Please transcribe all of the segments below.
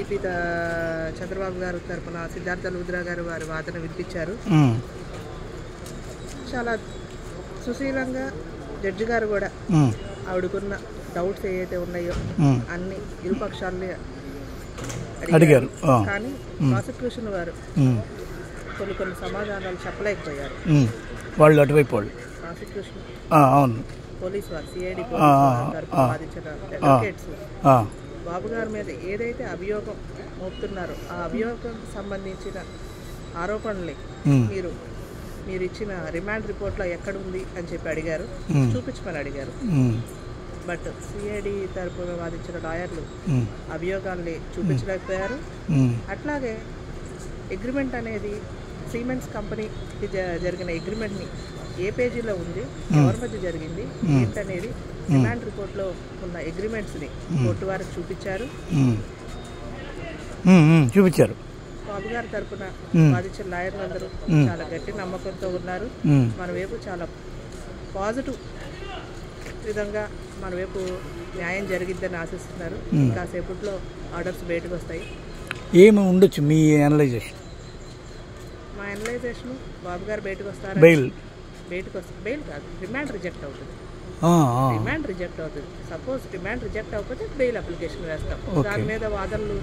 TDP Chandrababu గారు తరపున సిద్ధార్థ లూథ్రా గారు వారి వాదన వినిపించారు. చాలా సుశీలంగా జడ్జి గారు కూడా ఆవిడకున్న డౌట్స్ ఏవైతే ఉన్నాయో అన్ని ఇరుపక్షాలని అడిగారు. కానీ ప్రాసిక్యూషన్ వారు కొన్ని సమాధానాలు చెప్పలేకపోయారు. వాళ్ళు అటువైపు వాళ్ళు ప్రాసిక్యూషన్ అవును పోలీస్ వారు సిఐడి తరపున వాదించిన అడ్వకేట్స్ బాబు గారి మీద ఏదైతే అభియోగం మోపుతున్నారో ఆ అభియోగం సంబంధించిన ఆరోపణల్ని మీరు ఇచ్చిన రిమాండ్ రిపోర్ట్లో ఎక్కడుంది అని చెప్పి అడిగారు, చూపించమని అడిగారు. బట్ సిఐడి తరపున వాదించిన లాయర్లు అభియోగాల్ని చూపించలేకపోయారు. అట్లాగే అగ్రిమెంట్ అనేది సిమెంట్స్ కంపెనీకి జరిగిన అగ్రిమెంట్ని ఏ పేజీలో ఉంది, ఎవరి మధ్య జరిగింది ఏంటనేది రిమాండ్ రిపోర్ట్లో ఉన్న అగ్రిమెంట్స్ని కోర్టు వారికి చూపించారు. బాబు గారి తరఫున వాదించిన లాయర్లందరూ చాలా గట్టి నమ్మకంతో ఉన్నారు. మన వైపు చాలా పాజిటివ్ విధంగా మన వైపు న్యాయం జరిగిద్దని ఆశిస్తున్నారు. కాసేపట్లో ఆర్డర్స్ బయటకు వస్తాయి. ఏమి ఉండొచ్చు మీ అనలైజేషన్? మా అనలైజేషన్ బాబు గారు బయటకు వస్తారు, బయటకు వస్తారు. బెయిల్ కాదు, రిమాండ్ రిజెక్ట్ అవుతుంది. రిమాండ్ రిజెక్ట్ అవుతుంది. సపోజ్ రిమాండ్ రిజెక్ట్ అవ్వకపోతే బెయిల్ అప్లికేషన్ వేస్తాం. దాని మీద వాదనలు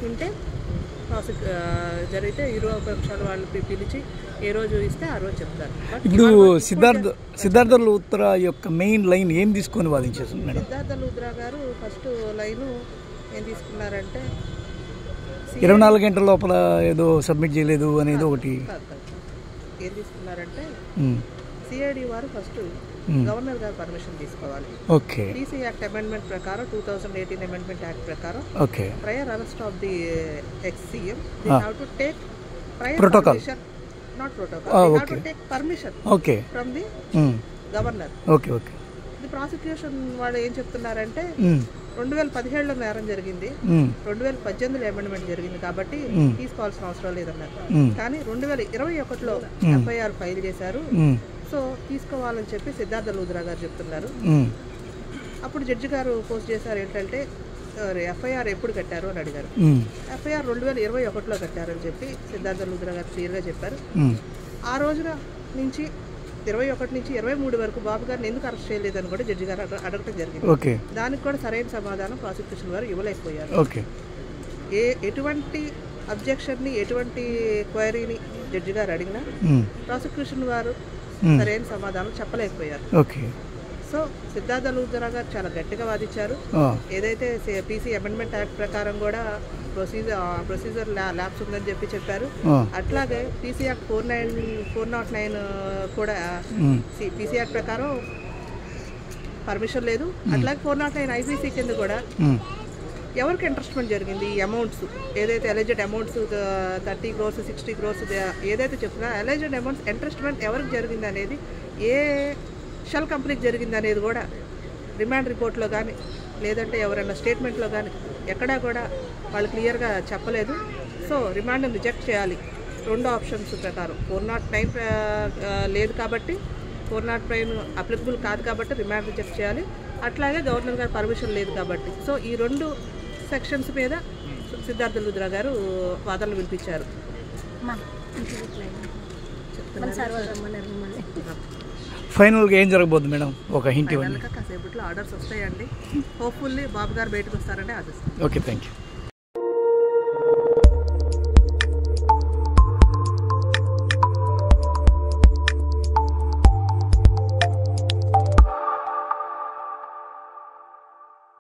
ఉంటే జరిగితే ఇరుపక్షాలు వాళ్ళు పిలిచి ఏ రోజు ఇస్తే ఆ రోజు చెప్తారు. ఇప్పుడు సిద్ధార్థ లూథ్రా యొక్క మెయిన్ లైన్ ఏం తీసుకొని వాదించేస్తున్నారు? సిద్ధార్థ లూథ్రా గారు ఫస్ట్ లైన్ ఏం తీసుకున్నారంటే 24 గంటల లోపల ఏదో సబ్మిట్ చేయలేదు అనేది ఒకటి. ఏం తీసుకున్నారంటే సిఐడి వారు ఫస్ట్ గవర్నర్ గారు పర్మిషన్ తీసుకోవాలి. ఓకే. పీసీ యాక్ట్ అమెండ్మెంట్ ప్రకారం 2018 అమెండ్మెంట్ యాక్ట్ ప్రకారం prior arrest of the ex CM they have to take prior permission, not protocol, they have to take permission from the governor. Okay okay. The prosecution వాళ్ళు ఏం చెప్తున్నారంటే 2017లో నేరం జరిగింది, 2018లో amendment జరిగింది కాబట్టి తీసుకోవాల్సిన అవసరం లేదన్నారు. కానీ 2021లో ఎఫ్ఐఆర్ ఫైల్ చేశారు. సో తీసుకోవాలని చెప్పి సిద్ధార్థ లూథ్రా గారు చెప్తున్నారు. అప్పుడు జడ్జి గారు పోస్ట్ చేశారు ఏంటంటే ఎఫ్ఐఆర్ ఎప్పుడు కట్టారు అని అడిగారు. ఎఫ్ఐఆర్ 2021లో కట్టారని చెప్పి సిద్ధార్థ లూథ్రా గారు క్లియర్గా చెప్పారు. ఆ రోజున నుంచి 21 నుంచి 23 వరకు బాబు గారిని ఎందుకు అరెస్ట్ చేయలేదని కూడా జడ్జి గారు అడగటం జరిగింది. దానికి కూడా సరైన సమాధానం ప్రాసిక్యూషన్ వారు ఇవ్వలేకపోయారు. ఎటువంటి అబ్జెక్షన్ని ఎటువంటి క్వైరీని జడ్జి గారు అడిగినా ప్రాసిక్యూషన్ వారు సరైన సమాధానం చెప్పలేకపోయారు. సో సిద్ధార్థ లూథ్రా గారు చాలా గట్టిగా వాదించారు. ఏదైతే పీసీ అమెండ్మెంట్ యాక్ట్ ప్రకారం కూడా ప్రొసీజర్ ల్యాబ్స్ ఉందని చెప్పారు. అట్లాగే పీసీ యాక్ట్ 409 కూడా పీసీ యాక్ట్ ప్రకారం పర్మిషన్ లేదు. అట్లాగే 409 ఐపీసీ కింద కూడా ఎవరికి ఇంట్రెస్ట్మెంట్ జరిగింది, ఈ అమౌంట్స్ ఏదైతే అలెజెడ్ అమౌంట్స్ 30 crores 60 crores ఏదైతే చెప్తున్నా అలెజెడ్ అమౌంట్స్ ఇంట్రెస్ట్మెంట్ ఎవరికి జరిగింది అనేది, ఏ షెల్ కంపెనీకి జరిగింది అనేది కూడా రిమాండ్ రిపోర్ట్లో కానీ లేదంటే ఎవరైనా స్టేట్మెంట్లో కానీ ఎక్కడా కూడా వాళ్ళు క్లియర్గా చెప్పలేదు. సో రిమాండ్ని రిజెక్ట్ చేయాలి. 2 ఆప్షన్స్ ప్రకారం 409 లేదు కాబట్టి 409 అప్లికబుల్ కాదు కాబట్టి రిమాండ్ రిజెక్ట్ చేయాలి. అట్లాగే గవర్నర్ గారు పర్మిషన్ లేదు కాబట్టి. సో ఈ 2 సెక్షన్స్ మీద సిద్ధార్థ లూథ్రా గారు వాదనలు వినిపించారు. ఫైనల్గా ఏం జరగబోతుంది మేడం? ఒక హింట్ ఇవ్వండి. కాసేపట్లో ఆర్డర్స్ వస్తాయండి. హోప్ఫుల్లీ బాబు గారు బయటకు వస్తారని ఆశిస్తాను. Okay, thank you.